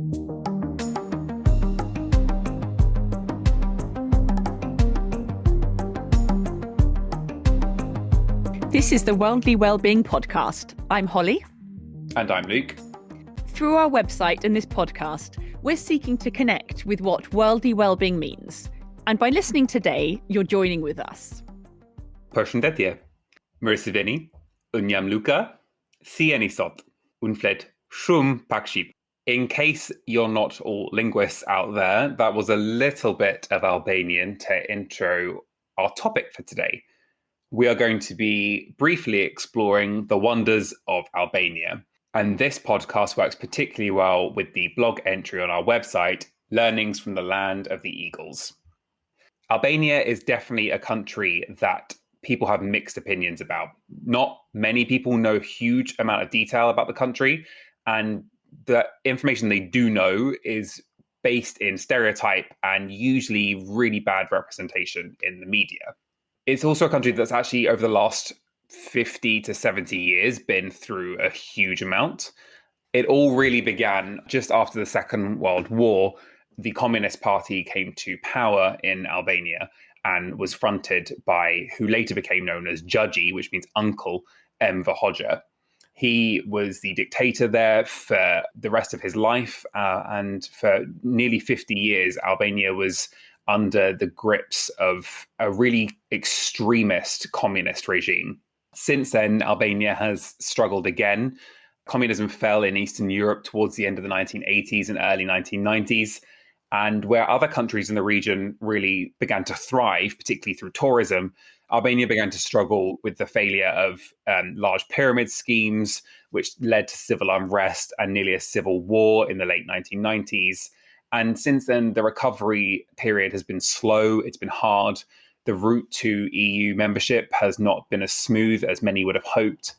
This is the Worldly Wellbeing podcast. I'm Holly. And I'm Luke. Through our website and this podcast, we're seeking to connect with what worldly wellbeing means. And by listening today, you're joining with us. Përshëndetje. Mirëseveni. Unë jam Luka. Si jeni sot? Unë flet shumë pak shqip. In case you're not all linguists out there, that was a little bit of Albanian to intro our topic for today. We are going to be briefly exploring the wonders of Albania. And this podcast works particularly well with the blog entry on our website, Learnings from the Land of the Eagles. Albania is definitely a country that people have mixed opinions about. Not many people know a huge amount of detail about the country, and the information they do know is based in stereotype and usually really bad representation in the media. It's also a country that's actually, over the last 50 to 70 years, been through a huge amount. It all really began just after the Second World War. The Communist Party came to power in Albania and was fronted by who later became known as Judgy, which means uncle, Enver Hoxha. He was the dictator there for the rest of his life, and for nearly 50 years, Albania was under the grips of a really extremist communist regime. Since then, Albania has struggled again. Communism fell in Eastern Europe towards the end of the 1980s and early 1990s. And where other countries in the region really began to thrive, particularly through tourism, Albania began to struggle with the failure of large pyramid schemes, which led to civil unrest and nearly a civil war in the late 1990s. And since then, the recovery period has been slow. It's been hard. The route to EU membership has not been as smooth as many would have hoped.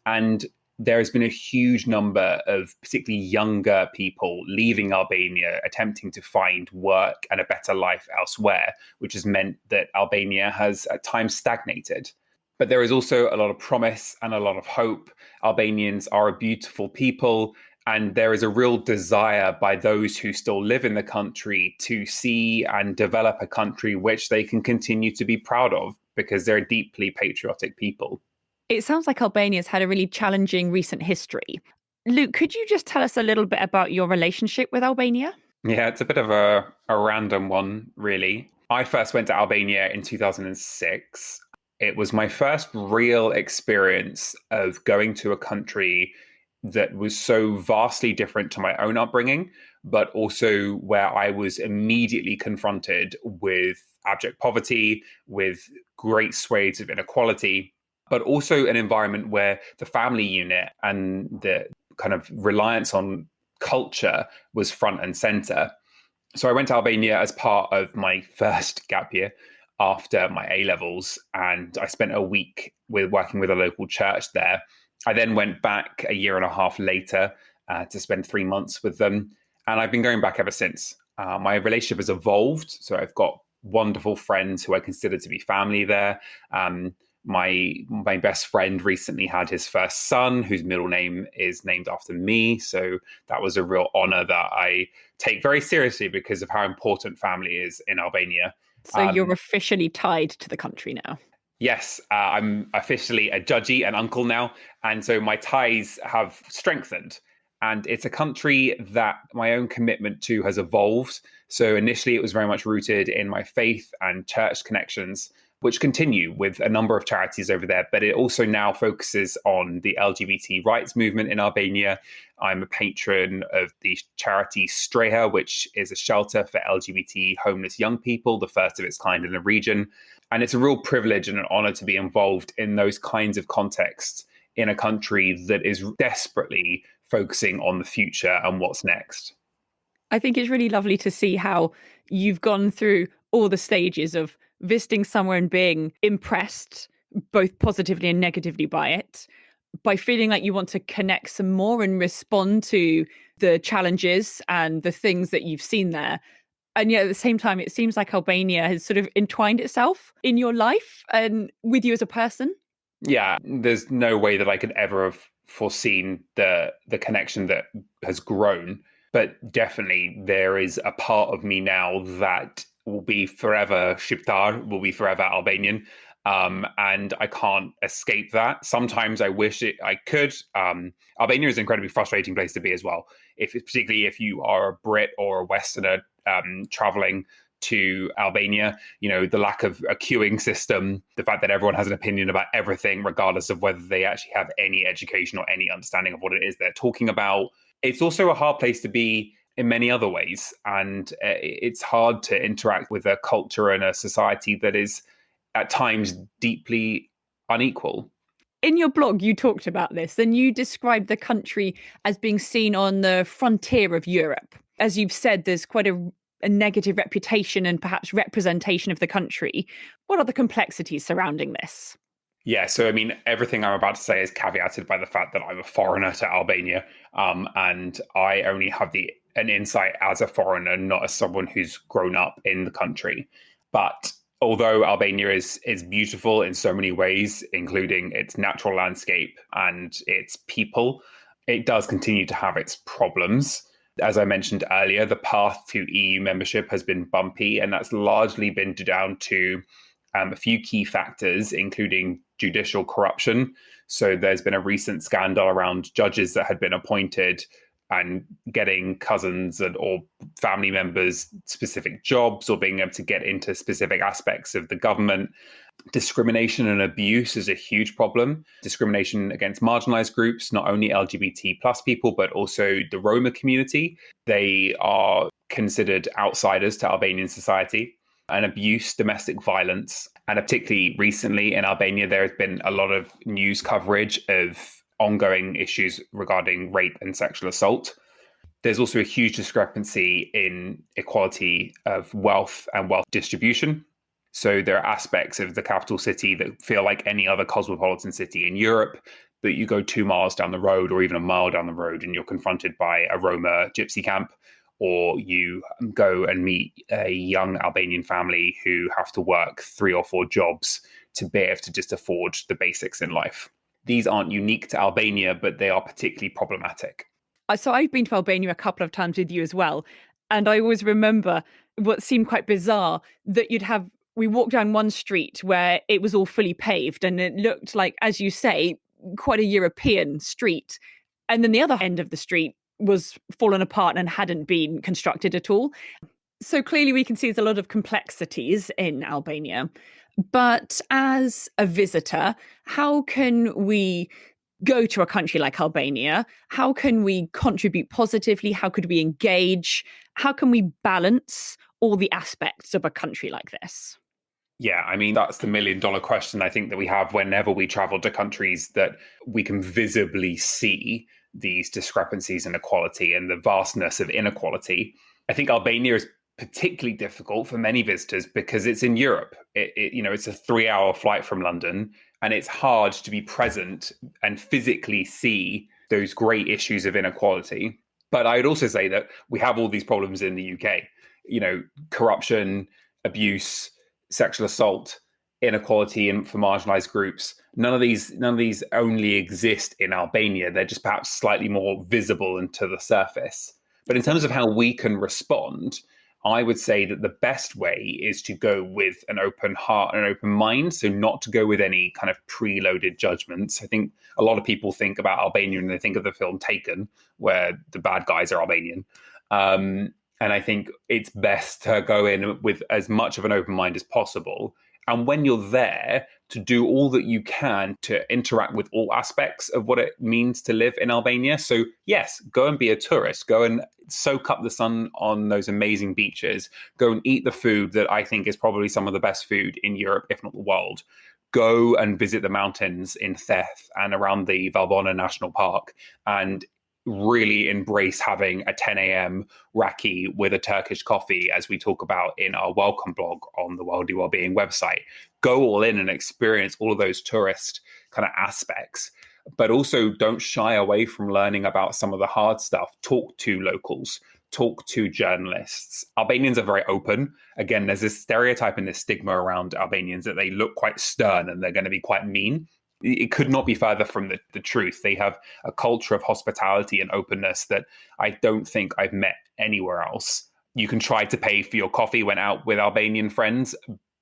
And there has been a huge number of particularly younger people leaving Albania, attempting to find work and a better life elsewhere, which has meant that Albania has at times stagnated. But there is also a lot of promise and a lot of hope. Albanians are a beautiful people, and there is a real desire by those who still live in the country to see and develop a country which they can continue to be proud of, because they're a deeply patriotic people. It sounds like Albania's had a really challenging recent history. Luke, could you just tell us a little bit about your relationship with Albania? Yeah, it's a bit of a random one, really. I first went to Albania in 2006. It was my first real experience of going to a country that was so vastly different to my own upbringing, but also where I was immediately confronted with abject poverty, with great swathes of inequality, but also an environment where the family unit and the kind of reliance on culture was front and center. So I went to Albania as part of my first gap year after my A-levels, and I spent a week working with a local church there. I then went back a year and a half later to spend 3 months with them. And I've been going back ever since. My relationship has evolved. So I've got wonderful friends who I consider to be family there. My best friend recently had his first son, whose middle name is named after me. So that was a real honor that I take very seriously because of how important family is in Albania. So you're officially tied to the country now. Yes, I'm officially a judgy and uncle now. And so my ties have strengthened. And it's a country that my own commitment to has evolved. So initially, it was very much rooted in my faith and church connections, which continue with a number of charities over there. But it also now focuses on the LGBT rights movement in Albania. I'm a patron of the charity Streha, which is a shelter for LGBT homeless young people, the first of its kind in the region. And it's a real privilege and an honor to be involved in those kinds of contexts in a country that is desperately focusing on the future and what's next. I think it's really lovely to see how you've gone through all the stages of visiting somewhere and being impressed, both positively and negatively by it, by feeling like you want to connect some more and respond to the challenges and the things that you've seen there. And yet at the same time, it seems like Albania has sort of entwined itself in your life and with you as a person. Yeah, there's no way that I could ever have foreseen the connection that has grown. But definitely there is a part of me now that will be forever Shqiptar, will be forever Albanian. And I can't escape that. Sometimes I wish I could. Albania is an incredibly frustrating place to be as well. Particularly if you are a Brit or a Westerner traveling to Albania, the lack of a queuing system, the fact that everyone has an opinion about everything, regardless of whether they actually have any education or any understanding of what it is they're talking about. It's also a hard place to be in many other ways. And it's hard to interact with a culture and a society that is at times deeply unequal. In your blog, you talked about this and you described the country as being seen on the frontier of Europe. As you've said, there's quite a negative reputation and perhaps representation of the country. What are the complexities surrounding this? Yeah, so I mean, everything I'm about to say is caveated by the fact that I'm a foreigner to Albania, and I only have an insight as a foreigner, not as someone who's grown up in the country. But although Albania is beautiful in so many ways, including its natural landscape and its people, it does continue to have its problems. As I mentioned earlier, the path to EU membership has been bumpy, and that's largely been down to a few key factors, including judicial corruption. So there's been a recent scandal around judges that had been appointed and getting cousins or family members specific jobs or being able to get into specific aspects of the government. Discrimination and abuse is a huge problem. Discrimination against marginalized groups, not only LGBT plus people, but also the Roma community. They are considered outsiders to Albanian society. And abuse, domestic violence. And particularly recently in Albania, there has been a lot of news coverage of ongoing issues regarding rape and sexual assault. There's also a huge discrepancy in equality of wealth and wealth distribution. So there are aspects of the capital city that feel like any other cosmopolitan city in Europe, but you go 2 miles down the road or even a mile down the road and you're confronted by a Roma gypsy camp, or you go and meet a young Albanian family who have to work 3 or 4 jobs to be able to just afford the basics in life. These aren't unique to Albania, but they are particularly problematic. So I've been to Albania a couple of times with you as well. And I always remember what seemed quite bizarre that we walked down one street where it was all fully paved and it looked like, as you say, quite a European street. And then the other end of the street was fallen apart and hadn't been constructed at all. So clearly we can see there's a lot of complexities in Albania. But as a visitor, how can we go to a country like Albania? How can we contribute positively? How could we engage? How can we balance all the aspects of a country like this? Yeah, I mean, that's the $1 million question I think that we have whenever we travel to countries that we can visibly see these discrepancies in equality and the vastness of inequality. I think Albania is particularly difficult for many visitors because it's in Europe. It's a 3-hour flight from London, and it's hard to be present and physically see those great issues of inequality. But I would also say that we have all these problems in the UK. Corruption, abuse, sexual assault, inequality for marginalized groups. None of these only exist in Albania. They're just perhaps slightly more visible and to the surface. But in terms of how we can respond, I would say that the best way is to go with an open heart and an open mind. So not to go with any kind of preloaded judgments. I think a lot of people think about Albania and they think of the film Taken, where the bad guys are Albanian. And I think it's best to go in with as much of an open mind as possible. And when you're there, to do all that you can to interact with all aspects of what it means to live in Albania. So yes, go and be a tourist. Go and soak up the sun on those amazing beaches. Go and eat the food that I think is probably some of the best food in Europe, if not the world. Go and visit the mountains in Theth and around the Valbona National Park and really embrace having a 10 a.m. raki with a Turkish coffee, as we talk about in our welcome blog on the Worldly Wellbeing website. Go all in and experience all of those tourist kind of aspects, but also don't shy away from learning about some of the hard stuff. Talk to locals, talk to journalists. Albanians are very open. Again, there's this stereotype and this stigma around Albanians that they look quite stern and they're going to be quite mean. It could not be further from the truth. They have a culture of hospitality and openness that I don't think I've met anywhere else. You can try to pay for your coffee when out with Albanian friends,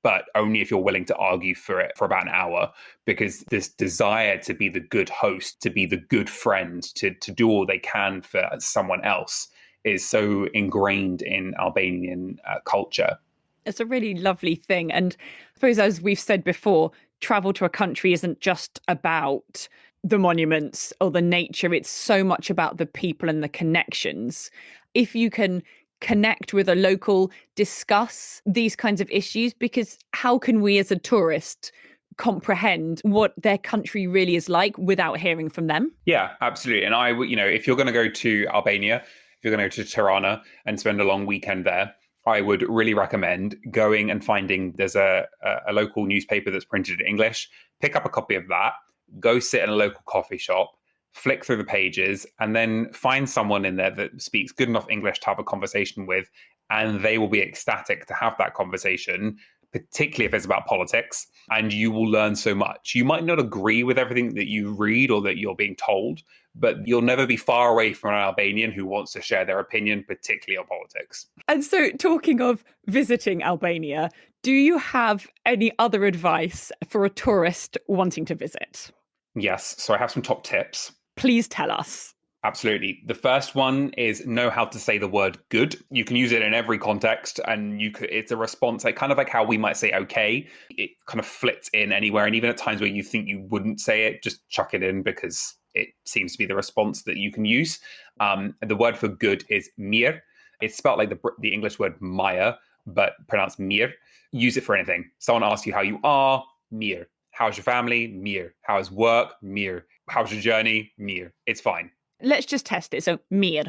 but only if you're willing to argue for it for about an hour, because this desire to be the good host, to be the good friend, to do all they can for someone else is so ingrained in Albanian culture. It's a really lovely thing. And I suppose, as we've said before, travel to a country isn't just about the monuments or the nature. It's so much about the people and the connections. If you can connect with a local, discuss these kinds of issues, because how can we as a tourist comprehend what their country really is like without hearing from them? Yeah, absolutely. And if you're going to go to Albania, if you're going to go to Tirana and spend a long weekend there, I would really recommend going and finding, there's a local newspaper that's printed in English, pick up a copy of that, go sit in a local coffee shop, flick through the pages, and then find someone in there that speaks good enough English to have a conversation with, and they will be ecstatic to have that conversation, particularly if it's about politics, and you will learn so much. You might not agree with everything that you read or that you're being told, but you'll never be far away from an Albanian who wants to share their opinion, particularly on politics. And so, talking of visiting Albania, do you have any other advice for a tourist wanting to visit? Yes, so I have some top tips. Please tell us. Absolutely. The first one is know how to say the word good. You can use it in every context, and it's a response, like kind of like how we might say okay. It kind of flits in anywhere, and even at times where you think you wouldn't say it, just chuck it in because it seems to be the response that you can use. The word for good is mir. It's spelled like the English word Maya, but pronounced mir. Use it for anything. Someone asks you how you are, mir. How's your family? Mir. How's work? Mir. How's your journey? Mir. It's fine. Let's just test it. So, mir.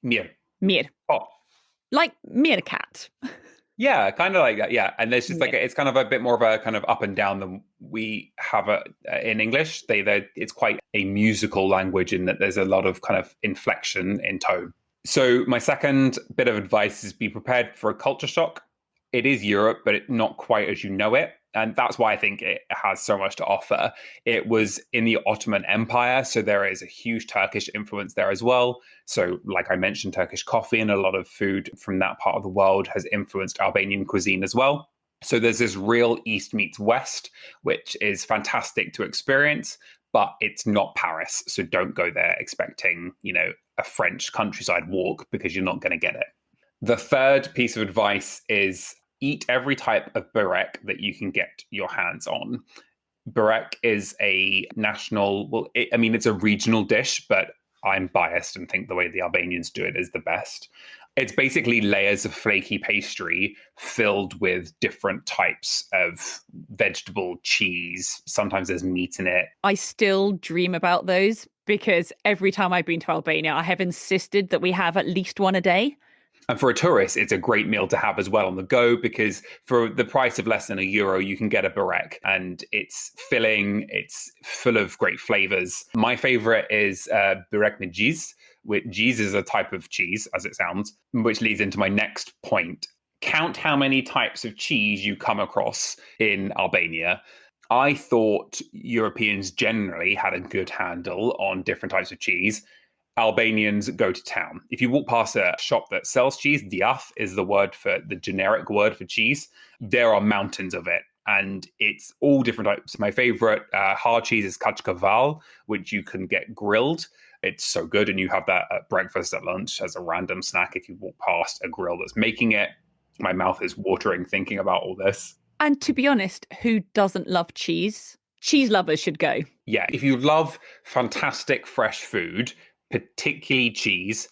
Mir. Mir. Oh. Like meerkat. Yeah, kind of like that. Yeah. And there's just like, it's kind of a bit more of a kind of up and down than we have in English. It's quite a musical language in that there's a lot of kind of inflection in tone. So my second bit of advice is be prepared for a culture shock. It is Europe, but not quite as you know it. And that's why I think it has so much to offer. It was in the Ottoman Empire, so there is a huge Turkish influence there as well. So like I mentioned, Turkish coffee and a lot of food from that part of the world has influenced Albanian cuisine as well. So there's this real East meets West, which is fantastic to experience, but it's not Paris. So don't go there expecting, a French countryside walk, because you're not going to get it. The third piece of advice is eat every type of burek that you can get your hands on. Burek is a national, it's a regional dish, but I'm biased and think the way the Albanians do it is the best. It's basically layers of flaky pastry filled with different types of vegetable, cheese. Sometimes there's meat in it. I still dream about those, because every time I've been to Albania, I have insisted that we have at least one a day. And for a tourist, it's a great meal to have as well on the go, because for the price of less than €1, you can get a burek, and it's filling, it's full of great flavors. My favorite is burek me cheese. Cheese is a type of cheese, as it sounds, which leads into my next point. Count how many types of cheese you come across in Albania. I thought Europeans generally had a good handle on different types of cheese. Albanians go to town. If you walk past a shop that sells cheese, diath is the generic word for cheese. There are mountains of it, and it's all different types. My favorite hard cheese is kachkaval, which you can get grilled. It's so good, and you have that at breakfast, at lunch, as a random snack if you walk past a grill that's making it. My mouth is watering thinking about all this. And to be honest, who doesn't love cheese? Cheese lovers should go. Yeah, if you love fantastic fresh food, particularly cheese,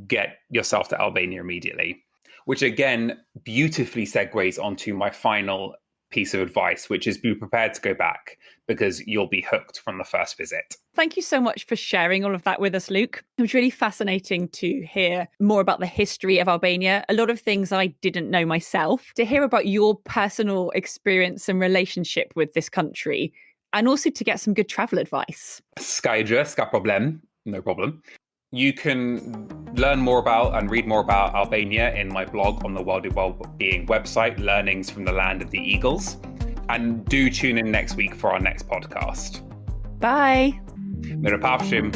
get yourself to Albania immediately. Which again, beautifully segues onto my final piece of advice, which is be prepared to go back, because you'll be hooked from the first visit. Thank you so much for sharing all of that with us, Luke. It was really fascinating to hear more about the history of Albania, a lot of things I didn't know myself, to hear about your personal experience and relationship with this country, and also to get some good travel advice. Skajdra, ska problem, no problem. You can learn more about and read more about Albania in my blog on the Worldly Wellbeing website, Learnings from the Land of the Eagles. And do tune in next week for our next podcast. Bye. Mira Pavshim.